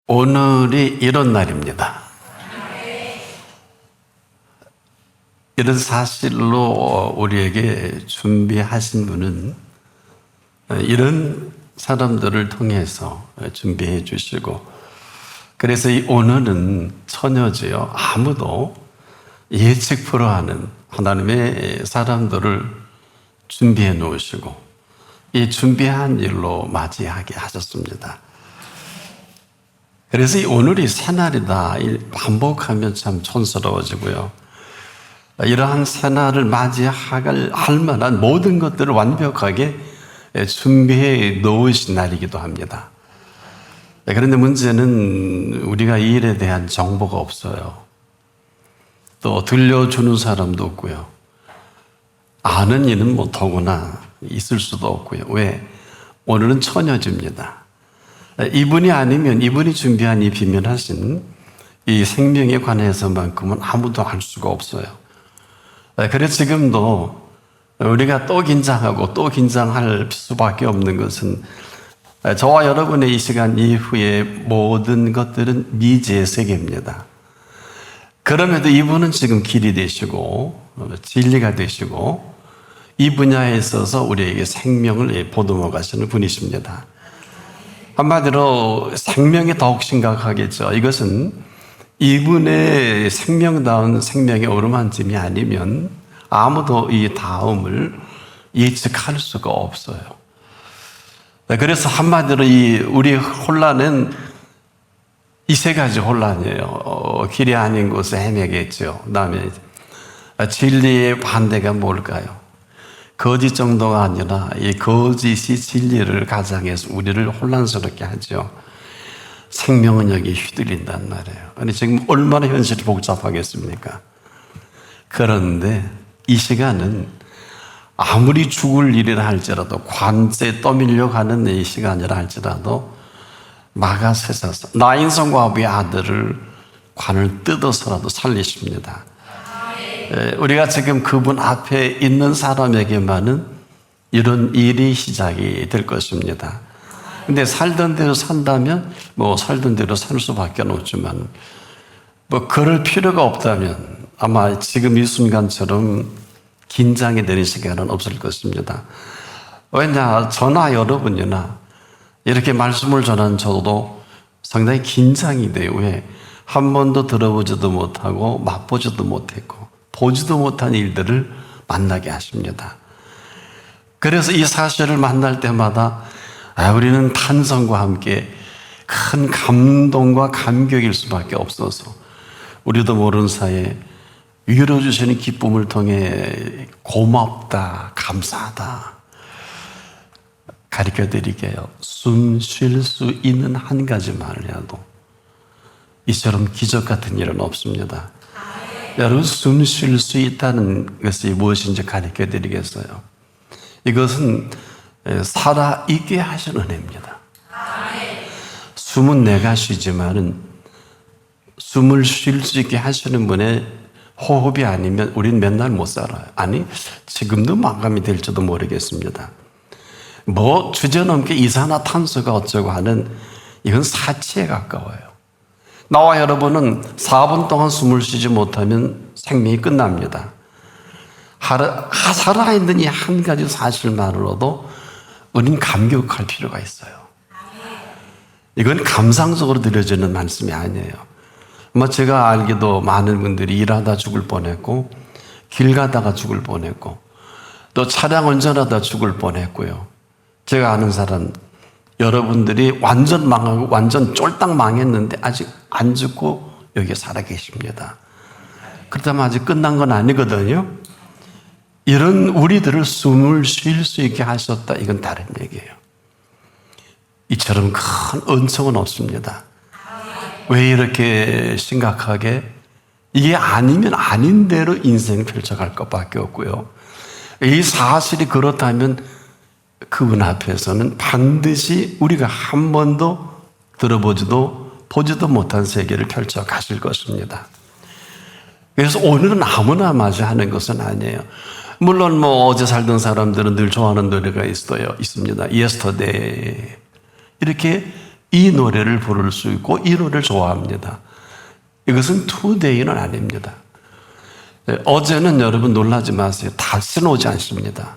오늘이 이런 날입니다. 이런 사실로 우리에게 준비하신 분은 이런 사람들을 통해서 준비해 주시고, 그래서 이 오늘은 처녀지요. 아무도 예측 불허하는 하나님의 사람들을 준비해 놓으시고 이 준비한 일로 맞이하게 하셨습니다. 그래서 이 오늘이 새날이다 반복하면 참 촌스러워지고요. 이러한 새날을 맞이할 만한 모든 것들을 완벽하게 준비해 놓으신 날이기도 합니다. 그런데 문제는 우리가 이 일에 대한 정보가 없어요. 또 들려주는 사람도 없고요. 아는 이는 뭐 더구나 있을 수도 없고요. 왜? 오늘은 처녀지입니다. 이분이 아니면 이분이 준비한 이 비밀하신 이 생명에 관해서만큼은 아무도 알 수가 없어요. 그래서 지금도 우리가 또 긴장하고 또 긴장할 수밖에 없는 것은 저와 여러분의 이 시간 이후에 모든 것들은 미지의 세계입니다. 그럼에도 이분은 지금 길이 되시고 진리가 되시고 이 분야에 있어서 우리에게 생명을 보듬어 가시는 분이십니다. 한마디로 생명이 더욱 심각하겠죠. 이것은 이분의 생명다운 생명의 오르만짐이 아니면 아무도 이 다음을 예측할 수가 없어요. 그래서 한마디로 우리 혼란은 이 세 가지 혼란이에요. 길이 아닌 곳에 헤매겠죠. 그다음에 진리의 반대가 뭘까요? 거짓 정도가 아니라 이 거짓이 진리를 가장해서 우리를 혼란스럽게 하죠. 생명은 여기 휘둘린단 말이에요. 아니 지금 얼마나 현실이 복잡하겠습니까? 그런데 이 시간은 아무리 죽을 일이라 할지라도 관세에 떠밀려 가는 이 시간이라 할지라도 마가세사서 나인성과 아비의 아들을 관을 뜯어서라도 살리십니다. 우리가 지금 그분 앞에 있는 사람에게만은 이런 일이 시작이 될 것입니다. 근데 살던 대로 산다면 뭐 살던 대로 살 수밖에 없지만 뭐 그럴 필요가 없다면 아마 지금 이 순간처럼 긴장이 되는 시간은 없을 것입니다. 왜냐, 저나 여러분이나 이렇게 말씀을 전한 저도 상당히 긴장이 돼요. 왜? 한 번도 들어보지도 못하고 맛보지도 못했고 보지도 못한 일들을 만나게 하십니다. 그래서 이 사실을 만날 때마다 우리는 탄성과 함께 큰 감동과 감격일 수밖에 없어서 우리도 모르는 사이에 위로 주시는 기쁨을 통해 고맙다, 감사하다 가르쳐 드릴게요. 숨 쉴 수 있는 한 가지만을 해도 이처럼 기적 같은 일은 없습니다. 여러분, 숨 쉴 수 있다는 것이 무엇인지 가르쳐 드리겠어요. 이것은 살아있게 하시는 은혜입니다. 숨은 내가 쉬지만은 숨을 쉴 수 있게 하시는 분의 호흡이 아니면 우리는 맨날 못 살아요. 아니, 지금도 마감이 될지도 모르겠습니다. 뭐 주저넘게 이산화탄소가 어쩌고 하는 이건 사치에 가까워요. 나와 여러분은 4분 동안 숨을 쉬지 못하면 생명이 끝납니다. 살아있는 이 한 가지 사실만으로도 우리는 감격할 필요가 있어요. 이건 감상적으로 드려지는 말씀이 아니에요. 뭐 제가 알기도 많은 분들이 일하다 죽을 뻔했고 길 가다가 죽을 뻔했고 또 차량 운전하다 죽을 뻔했고요. 제가 아는 사람 여러분들이 완전 망하고 완전 쫄딱 망했는데 아직 안 죽고 여기 살아 계십니다. 그렇다면 아직 끝난 건 아니거든요. 이런 우리들을 숨을 쉴 수 있게 하셨다. 이건 다른 얘기예요. 이처럼 큰 은총은 없습니다. 왜 이렇게 심각하게? 이게 아니면 아닌 대로 인생을 펼쳐갈 것밖에 없고요. 이 사실이 그렇다면 그분 앞에서는 반드시 우리가 한 번도 들어보지도 보지도 못한 세계를 펼쳐 가실 것입니다. 그래서 오늘은 아무나 맞이하는 것은 아니에요. 물론 뭐 어제 살던 사람들은 늘 좋아하는 노래가 있습니다. Yesterday. 이렇게 이 노래를 부를 수 있고 이 노래를 좋아합니다. 이것은 투데이는 아닙니다. 어제는 여러분 놀라지 마세요. 다시는 오지 않습니다.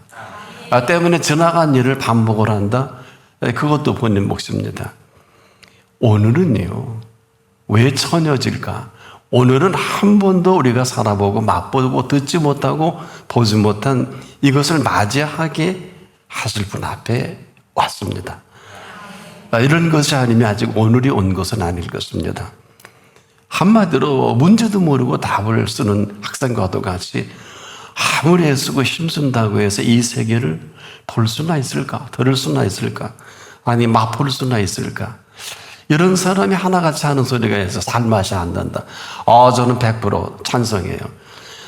때문에 지나간 일을 반복을 한다? 그것도 본인 몫입니다. 오늘은요, 왜 처녀질까? 오늘은 한 번도 우리가 살아보고 맛보고 듣지 못하고 보지 못한 이것을 맞이하게 하실 분 앞에 왔습니다. 이런 것이 아니면 아직 오늘이 온 것은 아닐 것입니다. 한마디로 문제도 모르고 답을 쓰는 학생과도 같이 아무리 애쓰고 힘쓴다고 해서 이 세계를 볼 수나 있을까? 들을 수나 있을까? 아니 맛볼 수나 있을까? 이런 사람이 하나같이 하는 소리가 있어. 살맛이 안 난다. 저는 100% 찬성해요.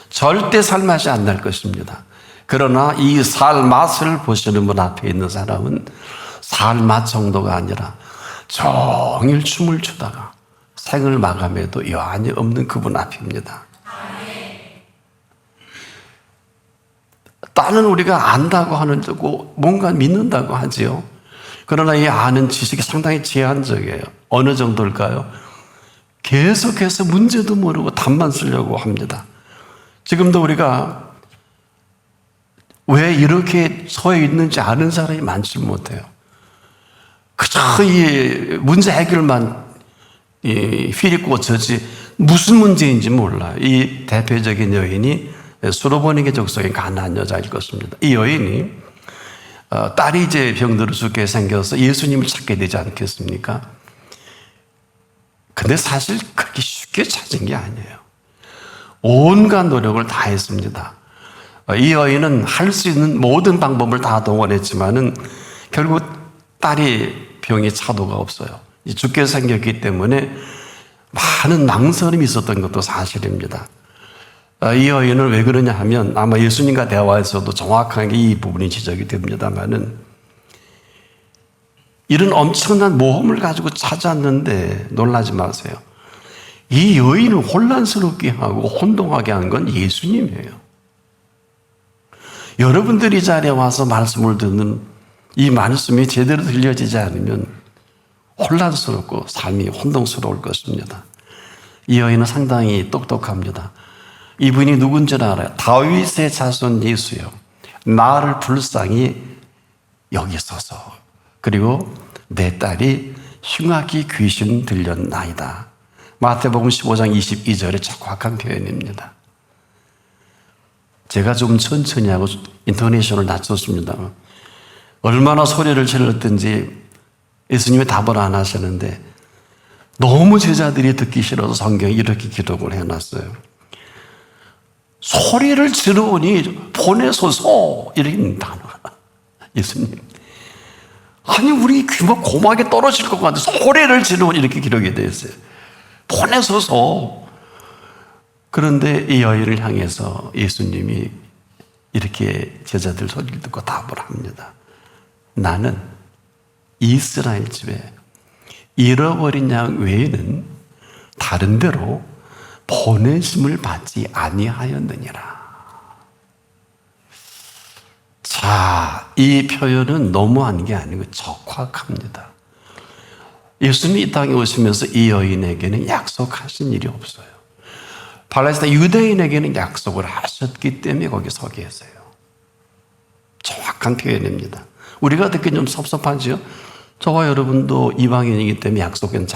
절대 살맛이 안 날 것입니다. 그러나 이 살맛을 보시는 분 앞에 있는 사람은 살맛 정도가 아니라 종일 춤을 추다가 생을 마감해도 여한이 없는 그분 앞입니다. 딴은 우리가 안다고 하는 거고 뭔가 믿는다고 하지요. 그러나 이 아는 지식이 상당히 제한적이에요. 어느 정도일까요? 계속해서 문제도 모르고 답만 쓰려고 합니다. 지금도 우리가 왜 이렇게 서 있는지 아는 사람이 많지 못해요. 그저 이 문제 해결만 휘리고 저지 무슨 문제인지 몰라요. 이 대표적인 여인이 수로보니게 족속의 가나안 여자일 것입니다. 이 여인이 딸이 이제 병들어 죽게 생겨서 예수님을 찾게 되지 않겠습니까? 근데 사실 그렇게 쉽게 찾은 게 아니에요. 온갖 노력을 다 했습니다. 이 여인은 할 수 있는 모든 방법을 다 동원했지만은 결국 딸이 병이 차도가 없어요. 죽게 생겼기 때문에 많은 망설임이 있었던 것도 사실입니다. 이 여인은 왜 그러냐 하면 아마 예수님과 대화에서도 정확하게 이 부분이 지적이 됩니다만은 이런 엄청난 모험을 가지고 찾았는데 놀라지 마세요. 이 여인을 혼란스럽게 하고 혼동하게 한 건 예수님이에요. 여러분들이 이 자리에 와서 말씀을 듣는 이 말씀이 제대로 들려지지 않으면 혼란스럽고 삶이 혼동스러울 것입니다. 이 여인은 상당히 똑똑합니다. 이분이 누군지는 알아요. 다윗의 자손 예수요. 나를 불쌍히 여기소서. 그리고 내 딸이 흉악이 귀신 들렸나이다. 마태복음 15장 22절의 정확한 표현입니다. 제가 좀 천천히 하고 인토네이션을 낮췄습니다. 얼마나 소리를 질렀든지 예수님이 답을 안 하시는데 너무 제자들이 듣기 싫어서 성경에 이렇게 기록을 해놨어요. 소리를 지르니 보내소서 이런 단어가 예수님. 아니 우리 귀가 고막에 떨어질 것 같아. 소리를 지르니 이렇게 기록이 되어 있어요. 보내소서. 그런데 이 여인을 향해서 예수님이 이렇게 제자들 소리를 듣고 답을 합니다. 나는 이스라엘 집에 잃어버린 양 외에는 다른 데로 보내심을 받지 아니하였느니라. 자, 이 표현은 너무한 게 아니고 적확합니다. 예수님이 이 땅에 오시면서 이 여인에게는 약속하신 일이 없어요. 팔레스타인 유대인에게는 약속을 하셨기 때문에 거기 서 계세요. 정확한 표현입니다. 우리가 듣기 좀 섭섭하지요? 저와 여러분도 이방인이기 때문에 약속된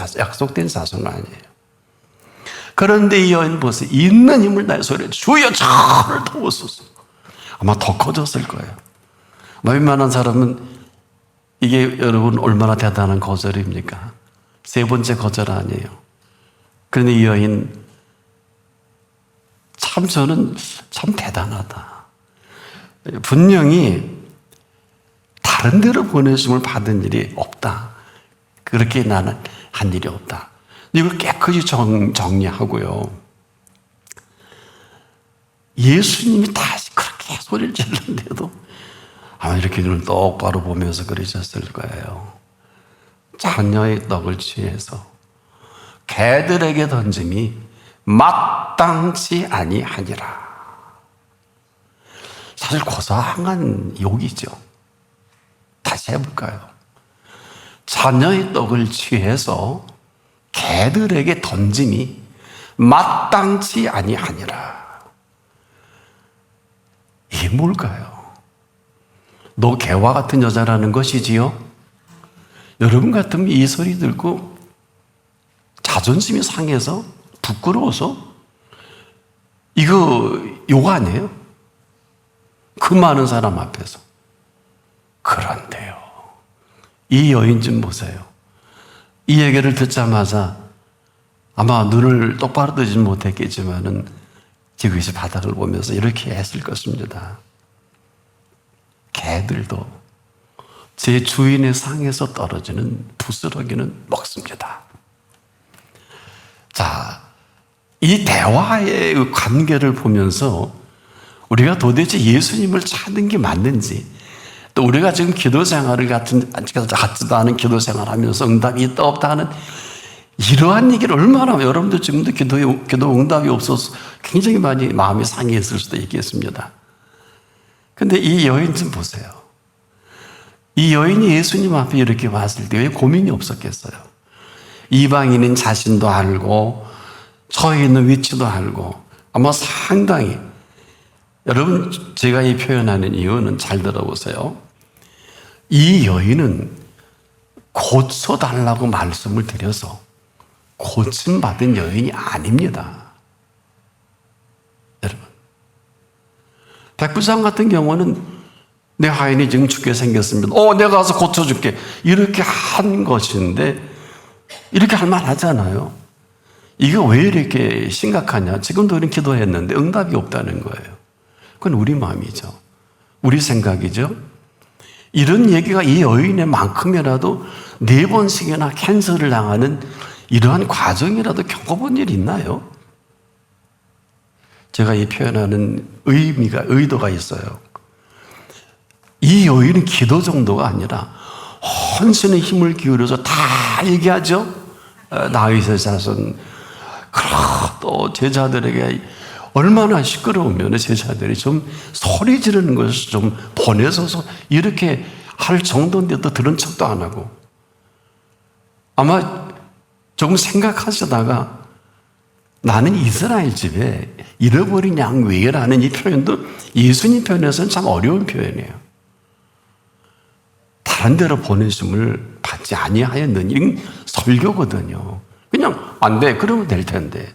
자손은 아니에요. 그런데 이 여인 보세요. 있는 힘을 다해 소리를 주여 저를 도우소서. 아마 더 커졌을 거예요. 웬만한 사람은 이게 여러분 얼마나 대단한 거절입니까? 세 번째 거절 아니에요. 그런데 이 여인 참 저는 참 대단하다. 분명히 다른 데로 보내심을 받은 일이 없다. 그렇게 나는 한 일이 없다. 이걸 깨끗이 정리하고요. 예수님이 다시 그렇게 소리를 질렀는데도 아마 이렇게 눈을 똑바로 보면서 그러셨을 거예요. 자녀의 떡을 취해서 개들에게 던짐이 마땅치 아니하니라. 사실 고상한 욕이죠. 다시 해볼까요? 자녀의 떡을 취해서 개들에게 던짐이 마땅치 아니하니라. 이게 뭘까요? 너 개와 같은 여자라는 것이지요? 여러분 같으면 이 소리 듣고 자존심이 상해서 부끄러워서 이거 욕 아니에요? 그 많은 사람 앞에서. 그런데요, 이 여인 좀 보세요. 이 얘기를 듣자마자 아마 눈을 똑바로 뜨지는 못했겠지만은 지그시 바닥을 보면서 이렇게 했을 것입니다. 개들도 제 주인의 상에서 떨어지는 부스러기는 먹습니다. 자, 이 대화의 관계를 보면서 우리가 도대체 예수님을 찾는 게 맞는지, 또 우리가 지금 기도 생활을 같지도 않은 기도 생활을 하면서 응답이 있다 없다 하는 이러한 얘기를 얼마나, 여러분들 지금도 기도 응답이 없어서 굉장히 많이 마음이 상해했을 수도 있겠습니다. 근데 이 여인 좀 보세요. 이 여인이 예수님 앞에 이렇게 왔을 때 왜 고민이 없었겠어요? 이방인인 자신도 알고 처해 있는 위치도 알고 아마 상당히, 여러분 제가 이 표현하는 이유는 잘 들어보세요. 이 여인은 고쳐달라고 말씀을 드려서 고침받은 여인이 아닙니다. 여러분, 백부장 같은 경우는 내 하인이 지금 죽게 생겼습니다. 내가 가서 고쳐줄게. 이렇게 한 것인데 이렇게 할 만하잖아요. 이게 왜 이렇게 심각하냐? 지금도 우리는 기도했는데 응답이 없다는 거예요. 그건 우리 마음이죠. 우리 생각이죠. 이런 얘기가 이 여인의 만큼이라도 4번씩이나 캔서를 당하는 이러한 과정이라도 겪어본 일이 있나요? 제가 이 표현하는 의도가 있어요. 이 여인은 기도 정도가 아니라 헌신의 힘을 기울여서 다 얘기하죠. 다윗의 자손. 또 제자들에게 얼마나 시끄러우면 제자들이 좀 소리 지르는 것을 좀 보내서서 이렇게 할 정도인데도 들은 척도 안 하고, 아마 조금 생각하시다가 나는 이스라엘 집에 잃어버린 양 외에라는 이 표현도 예수님 편에서는 참 어려운 표현이에요. 다른 데로 보내심을 받지 아니하였느니, 이건 설교거든요. 그냥 안 돼, 그러면 될 텐데.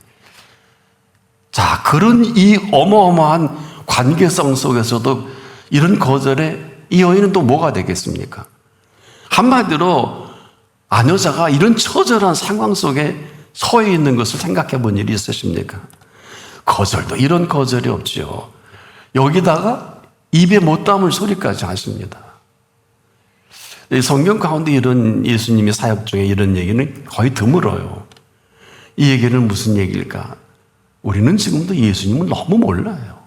자, 그런 이 어마어마한 관계성 속에서도 이런 거절에 이 여인은 또 뭐가 되겠습니까? 한마디로 아녀자가 이런 처절한 상황 속에 처해 있는 것을 생각해 본 일이 있으십니까? 거절도 이런 거절이 없지요. 여기다가 입에 못 담을 소리까지 하십니다. 성경 가운데 이런 예수님의 사역 중에 이런 얘기는 거의 드물어요. 이 얘기는 무슨 얘기일까? 우리는 지금도 예수님을 너무 몰라요.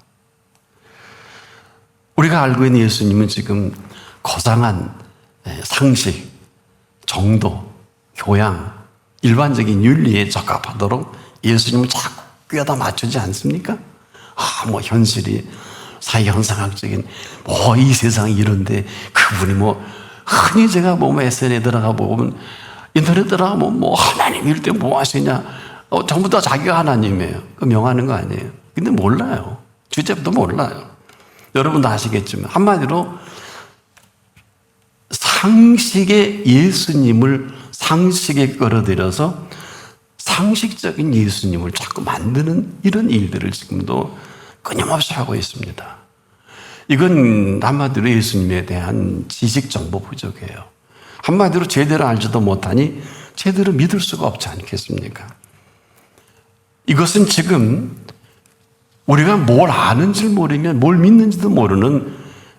우리가 알고 있는 예수님은 지금 거창한 상식, 정도, 교양, 일반적인 윤리에 적합하도록 예수님을 자꾸 꿰다 맞추지 않습니까? 뭐 현실이 사회현상학적인 이 세상이 이런데 그분이 흔히 제가 SNS에 들어가 보면, 인터넷 들어가 보면 하나님일 때 뭐 하시냐, 전부 다 자기가 하나님이에요. 그 명하는 거 아니에요. 근데 몰라요. 주제부터 몰라요. 여러분도 아시겠지만 한마디로 상식의 예수님을 상식에 끌어들여서 상식적인 예수님을 자꾸 만드는 이런 일들을 지금도 끊임없이 하고 있습니다. 이건 한마디로 예수님에 대한 지식 정보 부족이에요. 한마디로 제대로 알지도 못하니 제대로 믿을 수가 없지 않겠습니까? 이것은 지금 우리가 뭘 아는지 모르면 뭘 믿는지도 모르는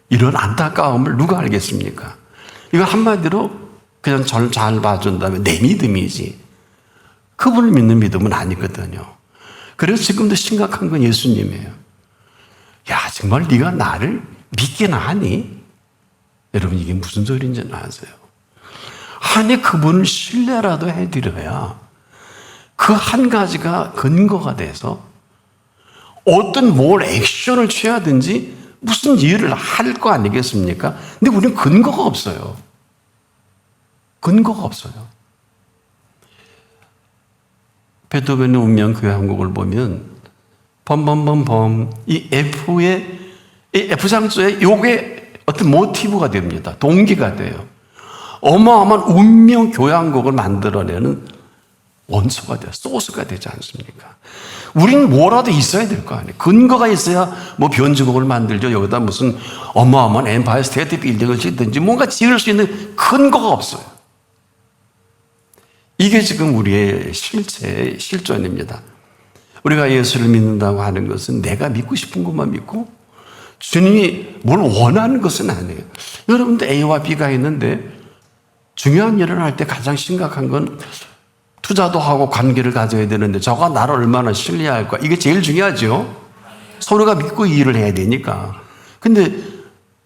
이런 안타까움을 누가 알겠습니까? 이건 한마디로 그냥 저를 잘 봐준다면 내 믿음이지, 그분을 믿는 믿음은 아니거든요. 그래서 지금도 심각한 건 예수님이에요. 야, 정말 네가 나를 믿기나 하니? 여러분, 이게 무슨 소리인지 아세요? 아니, 그분을 신뢰라도 해드려야 그 한 가지가 근거가 돼서 어떤 뭘 액션을 취하든지 무슨 일을 할 거 아니겠습니까? 근데 우리는 근거가 없어요. 근거가 없어요. 베토벤의 운명 교향곡을 보면 범범범범 이 F장조에 요게 어떤 모티브가 됩니다. 동기가 돼요. 어마어마한 운명 교향곡을 만들어내는 원소가 돼요. 소스가 되지 않습니까? 우리는 뭐라도 있어야 될 거 아니에요. 근거가 있어야 뭐 변주곡을 만들죠. 여기다 무슨 어마어마한 엠파이어 스테이트 빌딩을 짓든지 뭔가 지을 수 있는 근거가 없어요. 이게 지금 우리의 실체의 실존입니다. 우리가 예수를 믿는다고 하는 것은 내가 믿고 싶은 것만 믿고 주님이 뭘 원하는 것은 아니에요. 여러분도 A와 B가 있는데 중요한 일을 할 때 가장 심각한 건 투자도 하고 관계를 가져야 되는데 저가 나를 얼마나 신뢰할까? 이게 제일 중요하죠. 서로가 믿고 이 일을 해야 되니까. 근데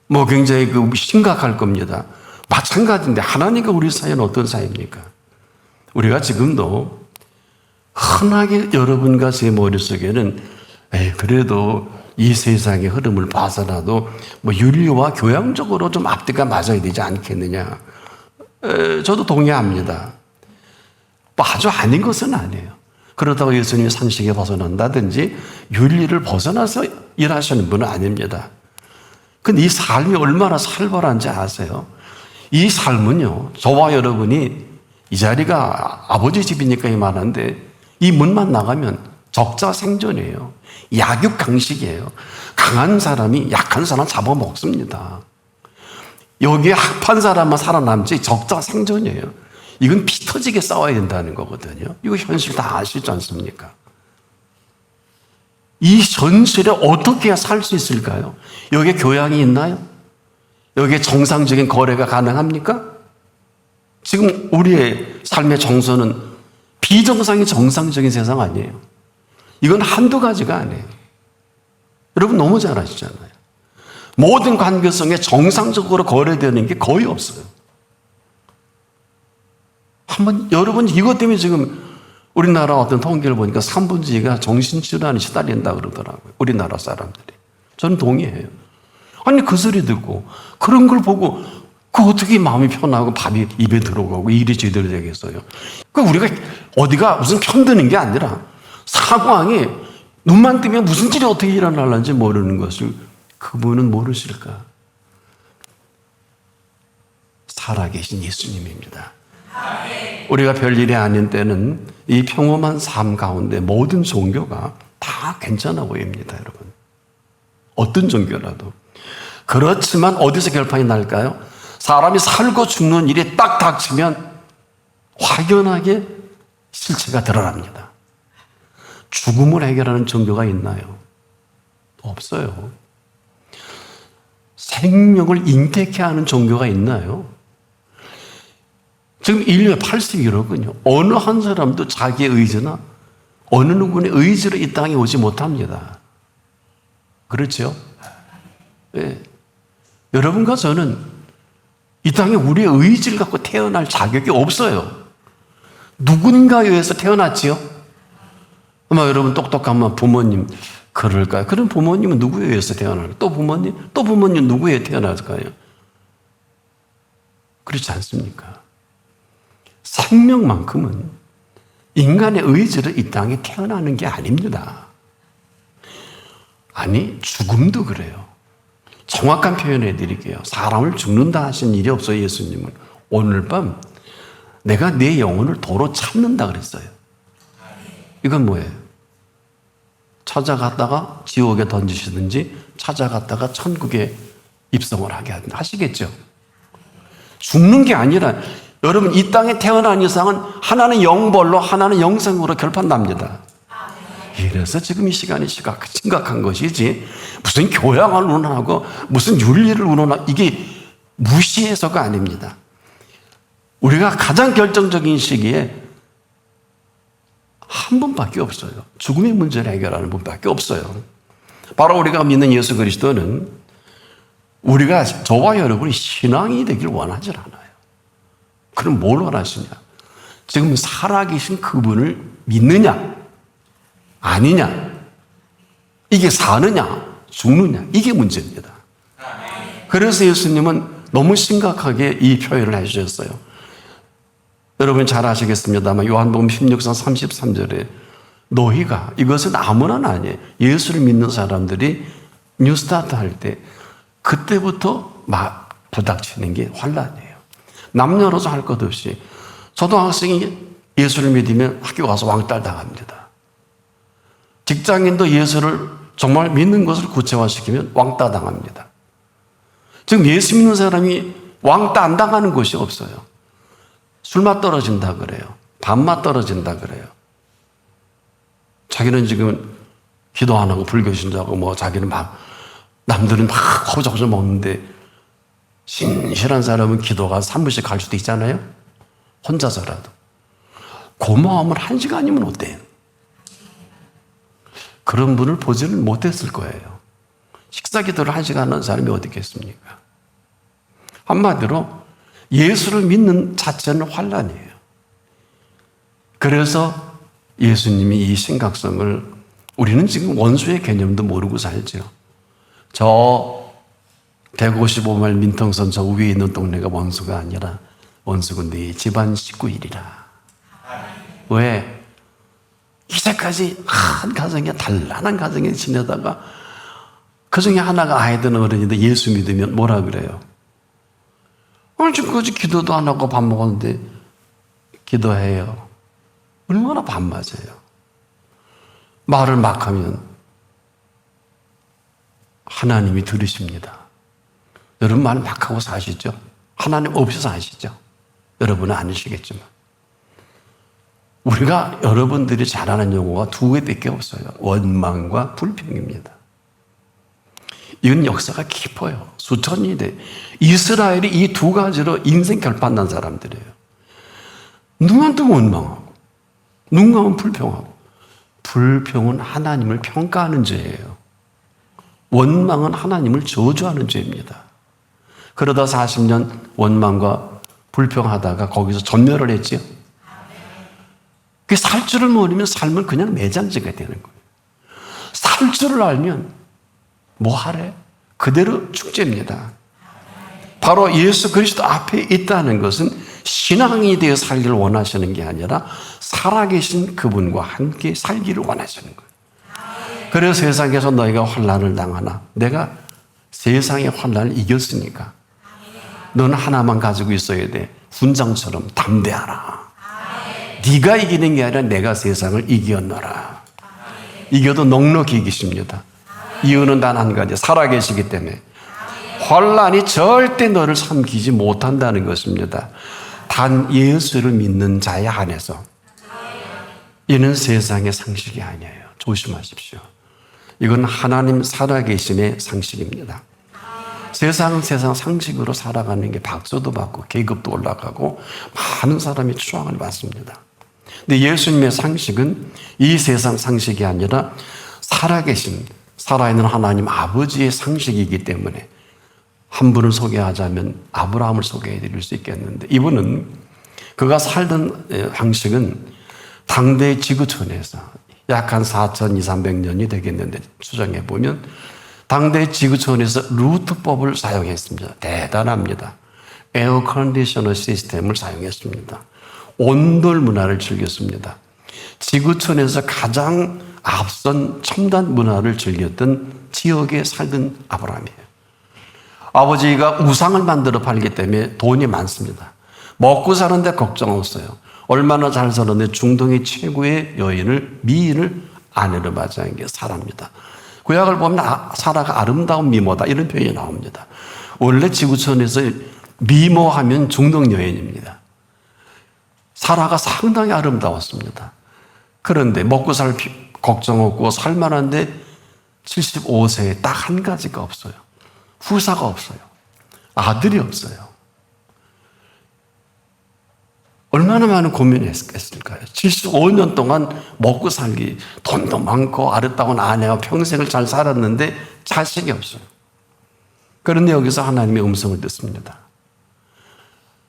뭐 굉장히 심각할 겁니다. 마찬가지인데 하나님과 우리 사이는 어떤 사이입니까? 우리가 지금도 흔하게 여러분과 제 머릿속에는 그래도 이 세상의 흐름을 봐서라도 뭐 윤리와 교양적으로 좀 앞뒤가 맞아야 되지 않겠느냐. 저도 동의합니다. 뭐 아주 아닌 것은 아니에요. 그렇다고 예수님이 상식에 벗어난다든지 윤리를 벗어나서 일하시는 분은 아닙니다. 근데 이 삶이 얼마나 살벌한지 아세요? 이 삶은요, 저와 여러분이 이 자리가 아버지 집이니까 이만한데 이 문만 나가면 적자 생존이에요. 약육강식이에요. 강한 사람이 약한 사람 잡아먹습니다. 여기에 합한 사람만 살아남지 적자 생존이에요. 이건 피 터지게 싸워야 된다는 거거든요. 이거 현실 다 아시지 않습니까? 이 현실에 어떻게 해야 살 수 있을까요? 여기에 교양이 있나요? 여기에 정상적인 거래가 가능합니까? 지금 우리의 삶의 정서는 비정상이 정상적인 세상 아니에요. 이건 한두 가지가 아니에요. 여러분 너무 잘 아시잖아요. 모든 관계성에 정상적으로 거래되는 게 거의 없어요. 여러분 이것 때문에 지금 우리나라 어떤 통계를 보니까 3분의 2가 정신질환에 시달린다 그러더라고요. 우리나라 사람들이. 저는 동의해요. 아니 그 소리 듣고 그런 걸 보고 어떻게 마음이 편하고 밥이 입에 들어가고 일이 제대로 되겠어요. 우리가 어디가 무슨 편드는 게 아니라 상황에 눈만 뜨면 무슨 일이 어떻게 일어나는지 모르는 것을 그분은 모르실까? 살아계신 예수님입니다. 우리가 별일이 아닌 때는 이 평범한 삶 가운데 모든 종교가 다 괜찮아 보입니다, 여러분. 어떤 종교라도. 그렇지만 어디서 결판이 날까요? 사람이 살고 죽는 일이 딱 닥치면 확연하게 실체가 드러납니다. 죽음을 해결하는 종교가 있나요? 없어요. 생명을 잉태케 하는 종교가 있나요? 지금 인류의 81억은요. 어느 한 사람도 자기의 의지나 어느 누구의 의지로 이 땅에 오지 못합니다. 그렇죠? 네. 여러분과 저는 이 땅에 우리의 의지를 갖고 태어날 자격이 없어요. 누군가에 의해서 태어났지요? 아마 여러분 똑똑하면 부모님 그럴까요? 그럼 부모님은 누구에 의해서 태어날까요? 또 부모님 누구에 의해 태어날까요? 그렇지 않습니까? 생명만큼은 인간의 의지로 이 땅에 태어나는 게 아닙니다. 아니, 죽음도 그래요. 정확한 표현해 드릴게요. 사람을 죽는다 하신 일이 없어요, 예수님은. 오늘 밤 내가 내 영혼을 도로 찾는다 그랬어요. 이건 뭐예요? 찾아갔다가 지옥에 던지시든지 찾아갔다가 천국에 입성을 하게 하시겠죠. 죽는 게 아니라 여러분 이 땅에 태어난 이상은 하나는 영벌로 하나는 영생으로 결판납니다. 이래서 지금 이 시간이 심각한 것이지 무슨 교양을 운운하고 무슨 윤리를 운운하고 이게 무시해서가 아닙니다. 우리가 가장 결정적인 시기에 한 분밖에 없어요. 죽음의 문제를 해결하는 분밖에 없어요. 바로 우리가 믿는 예수 그리스도는 우리가 저와 여러분이 신앙이 되길 원하지 않아요. 그럼 뭘 원하시냐? 지금 살아계신 그분을 믿느냐? 아니냐? 이게 사느냐? 죽느냐? 이게 문제입니다. 그래서 예수님은 너무 심각하게 이 표현을 해주셨어요. 여러분 잘 아시겠습니다만 요한복음 16장 33절에 너희가, 이것은 아무나 아니에요. 예수를 믿는 사람들이 뉴스타트 할 때 그때부터 막 부닥치는 게 환란이에요. 남녀노소 할 것 없이 초등학생이 예수를 믿으면 학교 가서 왕따 당합니다. 직장인도 예수를 정말 믿는 것을 구체화시키면 왕따 당합니다. 지금 예수 믿는 사람이 왕따 안 당하는 곳이 없어요. 술맛 떨어진다 그래요. 밥맛 떨어진다 그래요. 자기는 지금 기도 안 하고 불교 신자고 뭐 자기는 막 남들은 막 호적호적 먹는데 신실한 사람은 기도가 3분씩 갈 수도 있잖아요. 혼자서라도. 그 마음을 1시간이면 어때요? 그런 분을 보지를 못했을 거예요. 식사 기도를 1시간 하는 사람이 어디 있겠습니까? 한마디로 예수를 믿는 자체는 환란이에요. 그래서 예수님이 이 심각성을, 우리는 지금 원수의 개념도 모르고 살죠. 저 155마일 민통선 저 위에 있는 동네가 원수가 아니라 원수가 네 집안 식구이리라. 왜? 이제까지 한 가정에, 단란한 가정에 지내다가 그 중에 하나가 아이 드는 어른인데 예수 믿으면 뭐라 그래요? 지금까지 기도도 안 하고 밥 먹었는데 기도해요. 얼마나 밥 맞아요. 말을 막 하면 하나님이 들으십니다. 여러분 말 막 하고 사시죠? 하나님 없이 사시죠? 여러분은 아니시겠지만. 우리가 여러분들이 잘 아는 용어가 2개밖에 없어요. 원망과 불평입니다. 이건 역사가 깊어요. 수천이 돼. 이스라엘이 이 2가지로 인생 결판난 사람들이에요. 누구한테 원망하고, 누군가는 불평하고. 불평은 하나님을 평가하는 죄예요. 원망은 하나님을 저주하는 죄입니다. 그러다 40년 원망과 불평하다가 거기서 전멸을 했지요. 그 살 줄을 모르면 삶은 그냥 매장지가 되는 거예요. 살 줄을 알면 뭐 하래? 그대로 축제입니다. 바로 예수 그리스도 앞에 있다는 것은 신앙이 되어 살기를 원하시는 게 아니라 살아계신 그분과 함께 살기를 원하시는 거예요. 그래서 세상에서 너희가 환난을 당하나 내가 세상의 환난을 이겼으니까 너는 하나만 가지고 있어야 돼. 훈장처럼 담대하라. 네가 이기는 게 아니라 내가 세상을 이겼노라. 이겨도 넉넉히 이기십니다. 이유는 단 한 가지, 살아계시기 때문에. 환난이 절대 너를 삼키지 못한다는 것입니다. 단 예수를 믿는 자에 한해서. 이는 세상의 상식이 아니에요. 조심하십시오. 이건 하나님 살아계심의 상식입니다. 세상 상식으로 살아가는 게 박수도 받고 계급도 올라가고 많은 사람이 추앙을 받습니다. 근데 예수님의 상식은 이 세상 상식이 아니라 살아계신, 살아있는 하나님 아버지의 상식이기 때문에 한 분을 소개하자면 아브라함을 소개해 드릴 수 있겠는데, 이분은 그가 살던 방식은 당대 지구촌에서 약 한 4,200~300년이 되겠는데 추정해 보면 당대 지구촌에서 루트법을 사용했습니다. 대단합니다. 에어 컨디셔너 시스템을 사용했습니다. 온돌 문화를 즐겼습니다. 지구촌에서 가장 앞선 첨단 문화를 즐겼던 지역에 살던 아브라함이에요. 아버지가 우상을 만들어 팔기 때문에 돈이 많습니다. 먹고 사는데 걱정 없어요. 얼마나 잘 사는데 중동의 최고의 여인을, 미인을 아내로 맞이한 게 사라입니다. 구약을 보면 사라가 아름다운 미모다 이런 표현이 나옵니다. 원래 지구촌에서 미모하면 중동 여인입니다. 사라가 상당히 아름다웠습니다. 그런데 먹고 살 걱정 없고 살만한데 75세에 딱 한 가지가 없어요. 후사가 없어요. 아들이 없어요. 얼마나 많은 고민을 했을까요? 75년 동안 먹고 살기, 돈도 많고 아름다운 아내와 평생을 잘 살았는데 자식이 없어요. 그런데 여기서 하나님의 음성을 듣습니다.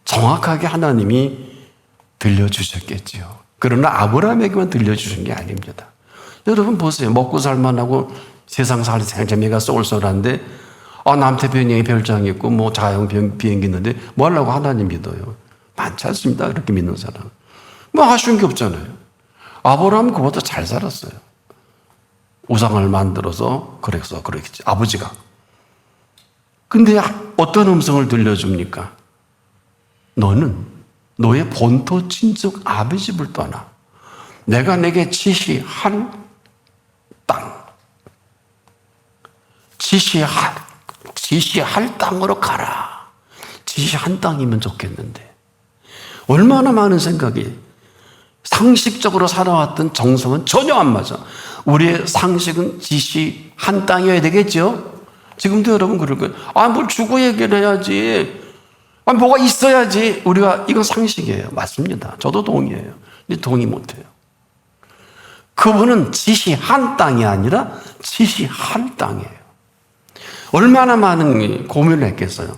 정확하게 하나님이 들려주셨겠지요. 그러나 아브라함에게만 들려주신 게 아닙니다. 여러분 보세요. 먹고 살만하고 세상 살 재미가 쏠쏠한데 남태평양에 별장 있고 뭐 자영 비행기 있는데 뭐 하려고 하나님 믿어요. 많지 않습니다. 그렇게 믿는 사람. 뭐 아쉬운 게 없잖아요. 아브라함은 그보다 잘 살았어요. 우상을 만들어서 그래서 그렇겠지. 아버지가. 근데 어떤 음성을 들려줍니까? 너는 너의 본토 친척 아비 집을 떠나 내가 내게 지시할 땅, 지시할 땅으로 가라. 지시한 땅이면 좋겠는데 얼마나 많은 생각이, 상식적으로 살아왔던 정성은 전혀 안 맞아. 우리의 상식은 지시한 땅이어야 되겠죠? 지금도 여러분 그럴 거예요. 뭘 주고 얘기를 해야지. 뭐가 있어야지. 우리가, 이건 상식이에요. 맞습니다. 저도 동의해요. 근데 동의 못해요. 그분은 지시한 땅이 아니라 지시할 땅이에요. 얼마나 많은 고민을 했겠어요.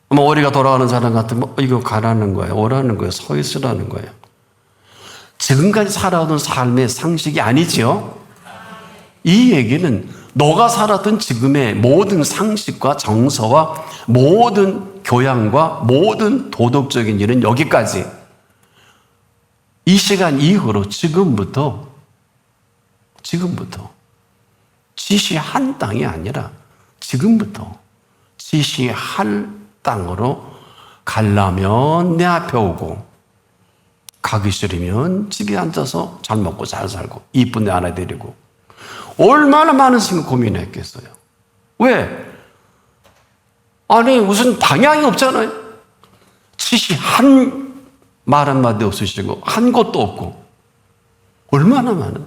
우리가 돌아가는 사람 같으면 이거 가라는 거예요. 오라는 거예요. 서 있으라는 거예요. 지금까지 살아오던 삶의 상식이 아니지요. 이 얘기는 너가 살았던 지금의 모든 상식과 정서와 모든 교양과 모든 도덕적인 일은 여기까지. 이 시간 이후로 지금부터 지시한 땅이 아니라 지금부터 지시할 땅으로 가려면 내 앞에 오고, 가기 싫으면 집에 앉아서 잘 먹고 잘 살고 이쁜 애 하나 데리고. 얼마나 많은 생각 고민했겠어요. 왜? 무슨 방향이 없잖아요. 지시한 말 한마디 없으시고 한 것도 없고 얼마나 많은.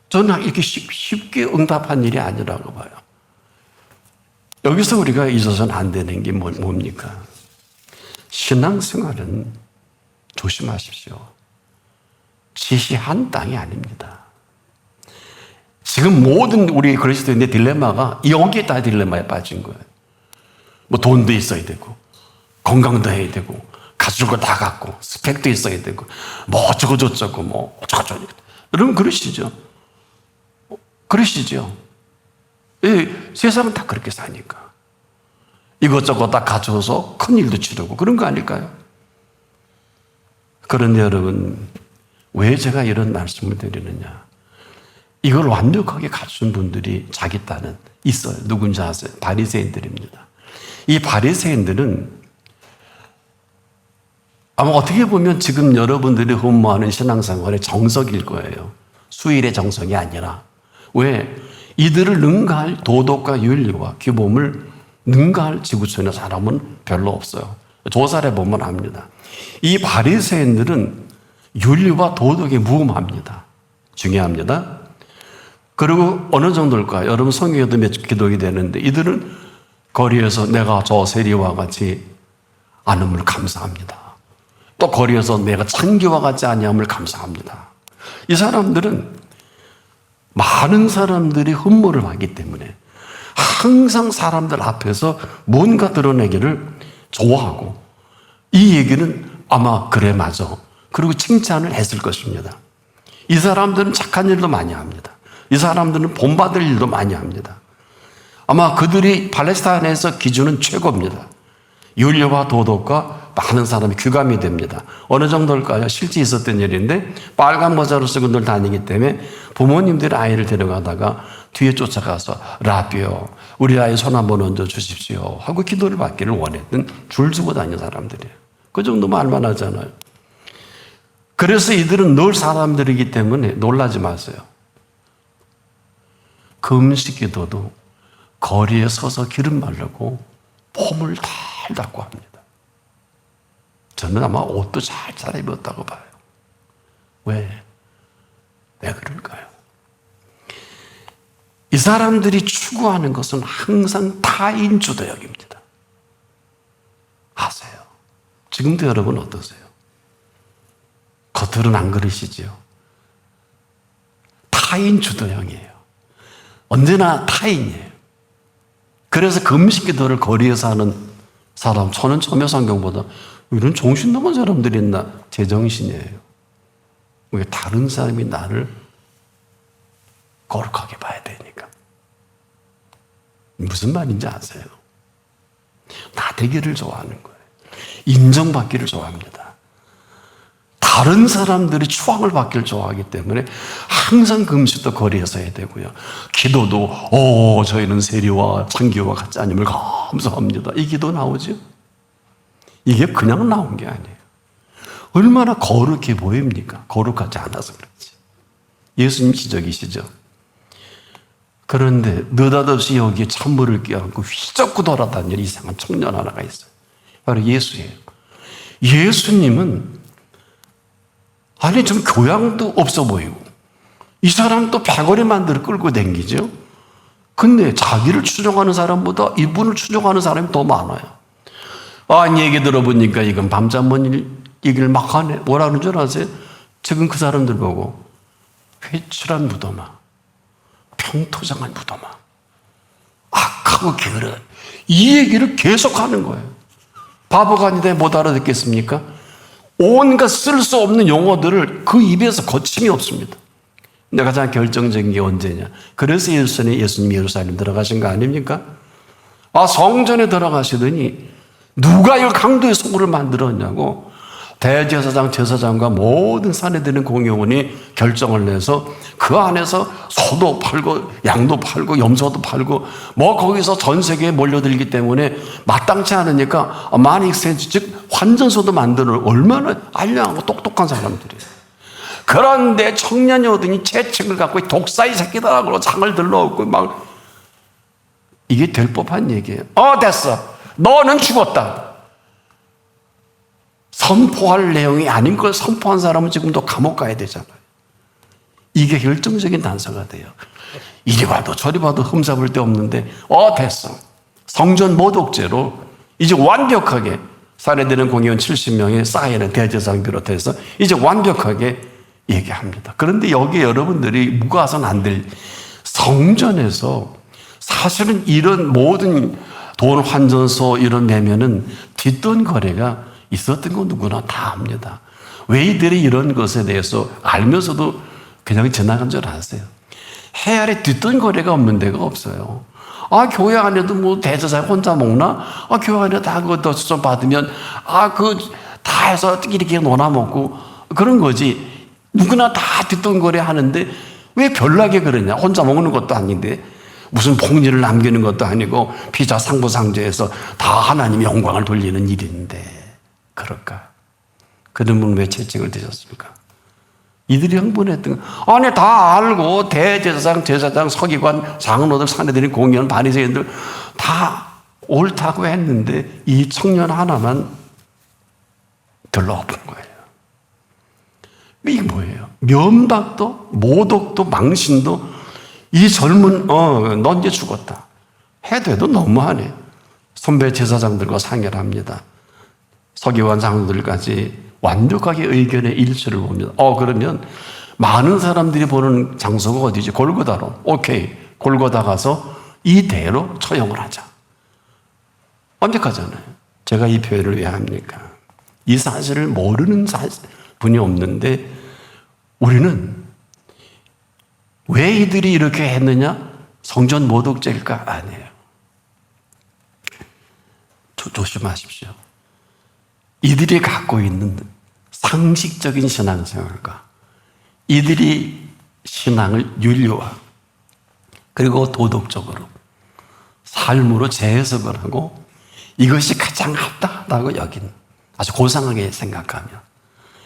저는 이렇게 쉽게 응답한 일이 아니라고 봐요. 여기서 우리가 잊어서는 안 되는 게 뭡니까? 신앙생활은 조심하십시오. 지시한 땅이 아닙니다. 지금 모든 우리 그리스도인의 딜레마가 여기에 다 딜레마에 빠진 거예요. 돈도 있어야 되고, 건강도 해야 되고, 가질 거 다 갖고, 스펙도 있어야 되고, 어쩌고저쩌고, 어쩌고저쩌고. 여러분, 그러시죠? 세상은 다 그렇게 사니까. 이것저것 다 가져와서 큰 일도 치르고, 그런 거 아닐까요? 그런데 여러분, 왜 제가 이런 말씀을 드리느냐? 이걸 완벽하게 갖춘 분들이 자기 딴은 있어요. 누군지 아세요? 바리새인들입니다. 이 바리새인들은 아마 어떻게 보면 지금 여러분들이 흠모하는 신앙생활의 정석일 거예요. 수일의 정석이 아니라. 왜? 이들을 능가할 도덕과 윤리와 규범을 능가할 지구촌의 사람은 별로 없어요. 조사를 해보면 압니다. 이 바리새인들은 윤리와 도덕이 무음합니다. 중요합니다. 그리고 어느 정도일까요? 여러분 성경에도 몇 기록이 되는데 이들은 거리에서 내가 저 세리와 같이 않음을 감사합니다. 또 거리에서 내가 창기와 같지 아니함을 감사합니다. 이 사람들은 많은 사람들이 흠모를 하기 때문에 항상 사람들 앞에서 뭔가 드러내기를 좋아하고, 이 얘기는 아마 그래 맞아. 그리고 칭찬을 했을 것입니다. 이 사람들은 착한 일도 많이 합니다. 이 사람들은 본받을 일도 많이 합니다. 아마 그들이 팔레스타인에서 기준은 최고입니다. 윤리와 도덕과 많은 사람이 규감이 됩니다. 어느 정도일까요? 실제 있었던 일인데 빨간 모자를 쓰고 늘 다니기 때문에 부모님들이 아이를 데려가다가 뒤에 쫓아가서 라비요, 우리 아이 손 한번 얹어 주십시오 하고 기도를 받기를 원했던, 줄 서고 다니는 사람들이에요. 그 정도면 알만하잖아요. 그래서 이들은 늘 사람들이기 때문에 놀라지 마세요. 금식 기도도 거리에 서서 기름 바르고 폼을 잘 닦고 합니다. 저는 아마 옷도 잘 차려입었다고 봐요. 왜 그럴까요? 이 사람들이 추구하는 것은 항상 타인 주도형입니다. 아세요? 지금도 여러분 어떠세요? 겉으로는 안 그러시지요? 타인 주도형이에요. 언제나 타인이에요. 그래서 금식 기도를 거리에서 하는 사람, 저는 처음에 성경보다 이런 정신 나간 사람들이 있나? 제정신이에요. 왜? 다른 사람이 나를 거룩하게 봐야 되니까. 무슨 말인지 아세요? 나 되기를 좋아하는 거예요. 인정받기를 좋아합니다. 다른 사람들이 추앙을 받기를 좋아하기 때문에 항상 금식도 거리에서 해야 되고요. 기도도 저희는 세리와 창기와 같지 않음을 감사합니다. 이 기도 나오죠? 이게 그냥 나온 게 아니에요. 얼마나 거룩해 보입니까? 거룩하지 않아서 그렇지. 예수님 기적이시죠? 그런데 느닷없이 여기에 찬물을 끼얹고 휘젓고 돌아다니는 이상한 청년 하나가 있어요. 바로 예수예요. 예수님은 아니 좀 교양도 없어 보이고 이 사람도 백오리만들을 끌고 다니죠. 근데 자기를 추종하는 사람보다 이분을 추종하는 사람이 더 많아요. 얘기 들어보니까 이건 밤잠 못 얘기를 막 하네. 뭐라는 줄 아세요? 지금 그 사람들 보고 회칠한 무덤아, 평토장한 무덤아, 악하고 게으른 이 얘기를 계속하는 거예요. 바보가 아닌데 못 알아듣겠습니까? 온갖 쓸 수 없는 용어들을 그 입에서 거침이 없습니다. 근데 가장 결정적인 게 언제냐? 그래서 예수님이 예루살렘 들어가신 거 아닙니까? 성전에 들어가시더니 누가 이 강도의 소굴을 만들었냐고 대제사장, 제사장과 모든 산에 드는 공회원이 결정을 내서 그 안에서 소도 팔고 양도 팔고 염소도 팔고 거기서 전 세계에 몰려들기 때문에 마땅치 않으니까 마닉센스 즉 환전소도 만드는 얼마나 알량하고 똑똑한 사람들이에요. 그런데 청년이 오더니 재책을 갖고 독사의 새끼들하고 창을 들러엎고 막 이게 될 법한 얘기예요. 됐어. 너는 죽었다. 선포할 내용이 아닌 걸 선포한 사람은 지금도 감옥 가야 되잖아요. 이게 결정적인 단서가 돼요. 이리 봐도 저리 봐도 흠잡을 데 없는데 됐어. 성전 모독죄로 이제 완벽하게 살해되는 공회원 70명의 쌓이는 대제사장 비롯해서 이제 완벽하게 얘기합니다. 그런데 여기 여러분들이 묵어서는 안 될 성전에서 사실은 이런 모든 돈 환전소 이런 매매는 뒷돈 거래가 있었던 건 누구나 다 압니다. 왜 이들이 이런 것에 대해서 알면서도 그냥 지나간 줄 아세요? 해 아래 뒷돈 거래가 없는 데가 없어요. 교회 안에도 대제사장 혼자 먹나? 교회 안에 다 그거 좀 받으면 다 해서 이렇게 놀아 먹고 그런 거지. 누구나 다 뒷돈 거래 하는데 왜 별나게 그러냐? 혼자 먹는 것도 아닌데 무슨 복리를 남기는 것도 아니고 피자 상부상조해서 다 하나님의 영광을 돌리는 일인데 그럴까? 그러면 왜 채찍을 드셨습니까? 이들이 흥분했던 거 다 알고 대제사장, 제사장, 서기관, 장로들, 사내들이 공연, 바리새인들 다 옳다고 했는데 이 청년 하나만 들러엎은 거예요. 이게 뭐예요? 면박도 모독도 망신도 이 젊은 넌 이제 죽었다 해도 너무하네. 선배 제사장들과 상의를 합니다. 서기관 장로들까지 완벽하게 의견의 일치를 봅니다. 그러면 많은 사람들이 보는 장소가 어디지? 골고다로. 오케이. 골고다 가서 이대로 처형을 하자. 완벽하잖아요. 제가 이 표현을 왜 합니까? 이 사실을 모르는 분이 없는데 우리는 왜 이들이 이렇게 했느냐? 성전 모독죄일까? 아니에요. 조심하십시오. 이들이 갖고 있는 상식적인 신앙생활과 이들이 신앙을 윤리화 그리고 도덕적으로 삶으로 재해석을 하고 이것이 가장 합당하다고 여긴 아주 고상하게 생각하며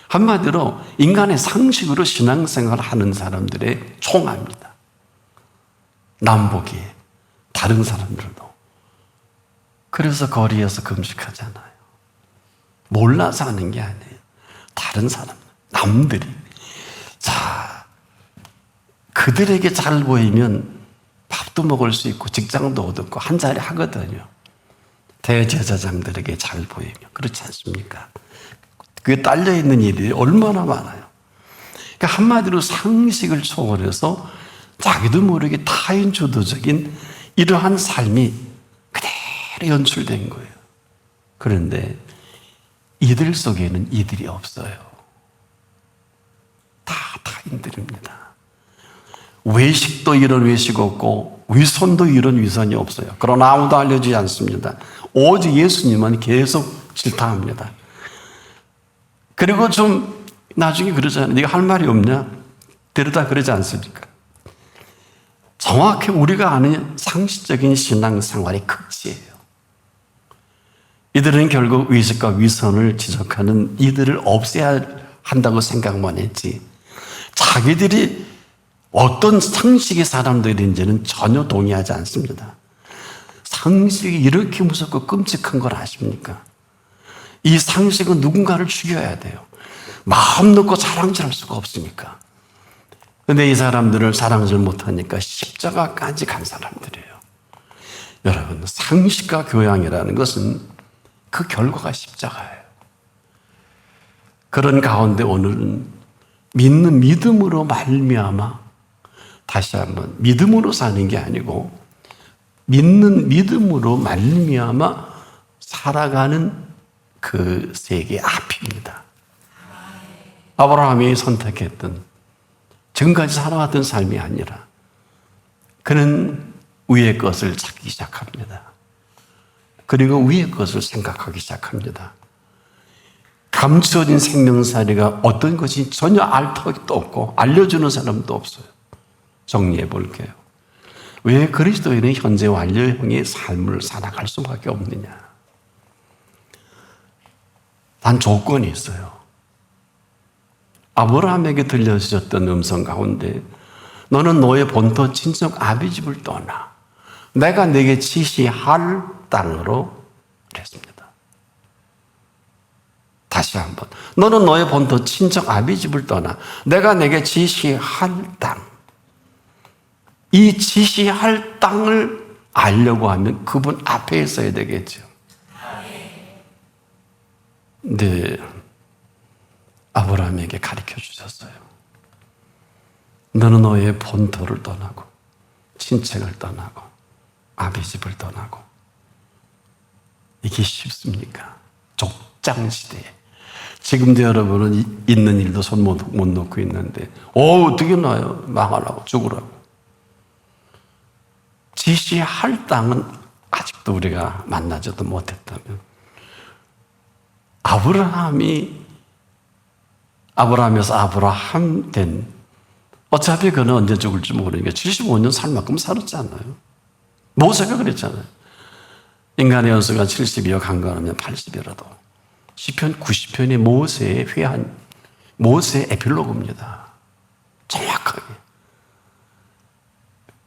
한마디로 인간의 상식으로 신앙생활을 하는 사람들의 총합니다. 남보기에 다른 사람들도. 그래서 거리에서 금식하잖아요. 몰라서 하는 게 아니에요. 다른 사람, 남들이. 자, 그들에게 잘 보이면 밥도 먹을 수 있고 직장도 얻고 한 자리 하거든요. 대제사장들에게 잘 보이면. 그렇지 않습니까? 그게 딸려있는 일이 얼마나 많아요. 그러니까 한마디로 상식을 초월해서 자기도 모르게 타인 주도적인 이러한 삶이 그대로 연출된 거예요. 그런데 이들 속에는 이들이 없어요. 다 타인들입니다. 외식도 이런 외식 없고 위선도 이런 위선이 없어요. 그러나 아무도 알려주지 않습니다. 오직 예수님은 계속 싫다 합니다. 그리고 좀 나중에 그러잖아요. 네가 할 말이 없냐? 데려다 그러지 않습니까? 정확히 우리가 아는 상식적인 신앙생활의 극치예요. 이들은 결국 의식과 위선을 지적하는 이들을 없애야 한다고 생각만 했지, 자기들이 어떤 상식의 사람들인지는 전혀 동의하지 않습니다. 상식이 이렇게 무섭고 끔찍한 걸 아십니까? 이 상식은 누군가를 죽여야 돼요. 마음 놓고 사랑질할 수가 없으니까. 근데 이 사람들을 사랑질 못하니까 십자가까지 간 사람들이에요. 여러분, 상식과 교양이라는 것은 그 결과가 십자가예요. 그런 가운데 오늘은 믿는 믿음으로 말미암아, 다시 한번 믿음으로 사는 게 아니고 믿는 믿음으로 말미암아 살아가는 그 세계 앞입니다. 아브라함이 선택했던, 지금까지 살아왔던 삶이 아니라 그는 위의 것을 찾기 시작합니다. 그리고 위의 것을 생각하기 시작합니다. 감추어진 생명살이가 어떤 것이 전혀 알 턱도 없고 알려주는 사람도 없어요. 정리해 볼게요. 왜 그리스도인은 현재 완료형의 삶을 살아갈 수밖에 없느냐? 단 조건이 있어요. 아브라함에게 들려주셨던 음성 가운데 너는 너의 본토 친척 아비 집을 떠나 내가 네게 지시할 땅으로 그랬습니다. 다시 한번, 너는 너의 본토 친척 아비 집을 떠나 내가 네게 지시할 땅, 이 지시할 땅을 알려고 하면 그분 앞에 있어야 되겠죠. 네, 아브라함에게 가르쳐 주셨어요. 너는 너의 본토를 떠나고 친척을 떠나고 아비 집을 떠나고. 이게 쉽습니까? 족장시대에. 지금도 여러분은 있는 일도 손 못 놓고 있는데 어떻게 놔요? 망하라고, 죽으라고. 지시할 땅은 아직도 우리가 만나지도 못했다면, 아브라함에서 아브라함 된, 어차피 그는 언제 죽을지 모르니까 75년 살 만큼 살았잖아요. 모세가 그랬잖아요. 인간의 연수가 70이여 강건하면 80이라도. 시편 90편이 모세의 회한, 모세의 에필로그입니다. 정확하게.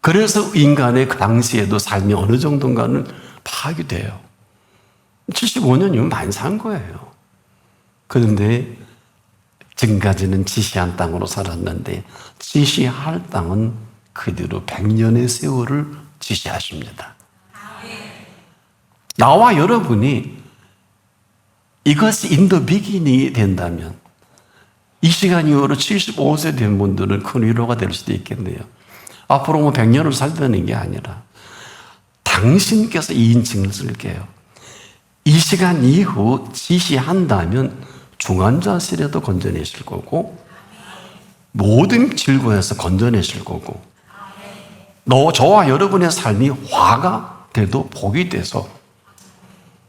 그래서 인간의 그 당시에도 삶이 어느 정도인가는 파악이 돼요. 75년이면 많이 산 거예요. 그런데 지금까지는 지시한 땅으로 살았는데 지시할 땅은 그 뒤로 100년의 세월을 지시하십니다. 나와 여러분이 이것이 인더 비기닝이 된다면 이 시간 이후로 75세 된 분들은 큰 위로가 될 수도 있겠네요. 앞으로 뭐 100년을 살다는 게 아니라 당신께서 이 인칭을 쓸게요. 이 시간 이후 지시한다면 중환자실에도 건져내실 거고 모든 질고에서 건져내실 거고 저와 여러분의 삶이 화가 돼도 복이 돼서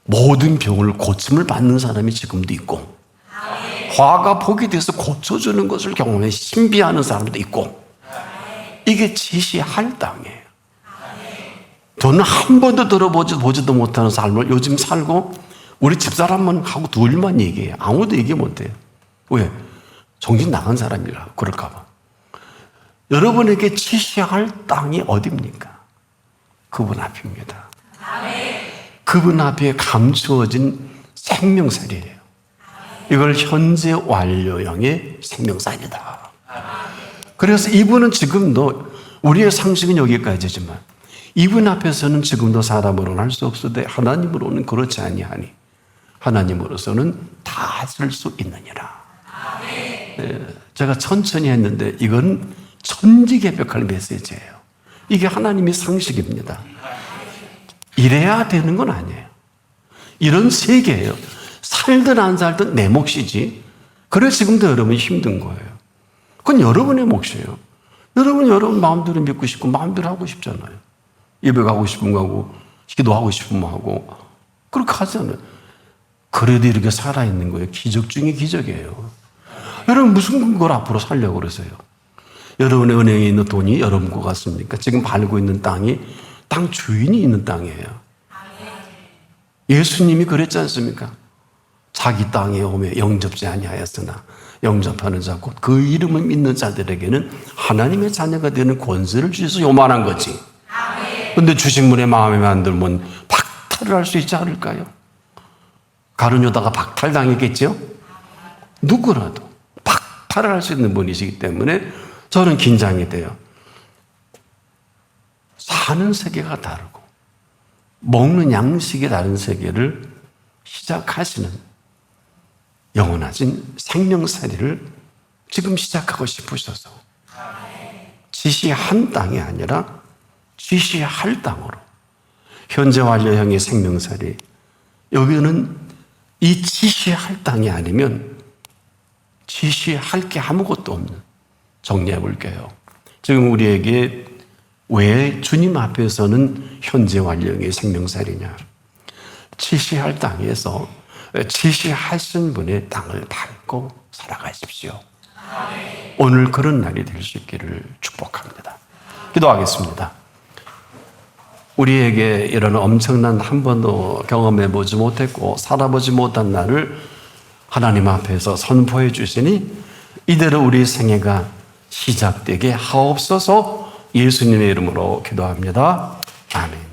모든 병을 고침을 받는 사람이 지금도 있고 화가 복이 돼서 고쳐주는 것을 경험해 신비하는 사람도 있고 이게 지시할 땅이에요. 저는 한 번도 들어보지도 못하는 삶을 요즘 살고 우리 집사람만 하고 둘만 얘기해요. 아무도 얘기 못해요. 왜? 정신 나간 사람이라 그럴까 봐. 여러분에게 지시할 땅이 어디입니까? 그분 앞입니다. 그분 앞에 감추어진 생명살이에요. 이걸 현재 완료형의 생명살이다. 그래서 이분은 지금도 우리의 상식은 여기까지지만 이분 앞에서는 지금도 사람으로는 할 수 없으되 하나님으로는 그렇지 아니하니 하나님으로서는 다 쓸 수 있느니라. 네, 제가 천천히 했는데 이건 천지개벽할 메시지예요. 이게 하나님의 상식입니다. 이래야 되는 건 아니에요. 이런 세계예요. 살든 안 살든 내 몫이지. 그래서 지금도 여러분이 힘든 거예요. 그건 여러분의 몫이에요. 여러분 마음대로 믿고 싶고 마음대로 하고 싶잖아요. 예배 가고 싶으면 가고 기도하고 싶으면 하고 그렇게 하잖아요. 그래도 이렇게 살아있는 거예요. 기적 중에 기적이에요. 여러분 무슨 근거로 앞으로 살려고 그러세요? 여러분의 은행에 있는 돈이 여러분 거 같습니까? 지금 밟고 있는 땅이 땅 주인이 있는 땅이에요. 예수님이 그랬지 않습니까? 자기 땅에 오매 영접지 아니하였으나 영접하는 자 곧 그 이름을 믿는 자들에게는 하나님의 자녀가 되는 권세를 주셔서 요만한 거지. 그런데 주신 분의 마음에 만들면 박탈을 할 수 있지 않을까요? 가룟유다가 박탈당했겠죠? 누구라도 박탈을 할 수 있는 분이시기 때문에 저는 긴장이 돼요. 사는 세계가 다르고 먹는 양식이 다른 세계를 시작하시는 영원하신 생명살이를 지금 시작하고 싶으셔서 지시한 땅이 아니라 지시할 땅으로 현재 완료형의 생명살이 여기는 이 지시할 땅이 아니면 지시할 게 아무것도 없는 정리해 볼게요. 지금 우리에게 왜 주님 앞에서는 현재 완료형의 생명살이냐? 지시할 땅에서 지시하신 분의 땅을 밟고 살아가십시오. 오늘 그런 날이 될 수 있기를 축복합니다. 기도하겠습니다. 우리에게 이런 엄청난 한 번도 경험해 보지 못했고 살아보지 못한 날을 하나님 앞에서 선포해 주시니 이대로 우리 생애가 시작되게 하옵소서. 예수님의 이름으로 기도합니다. 아멘.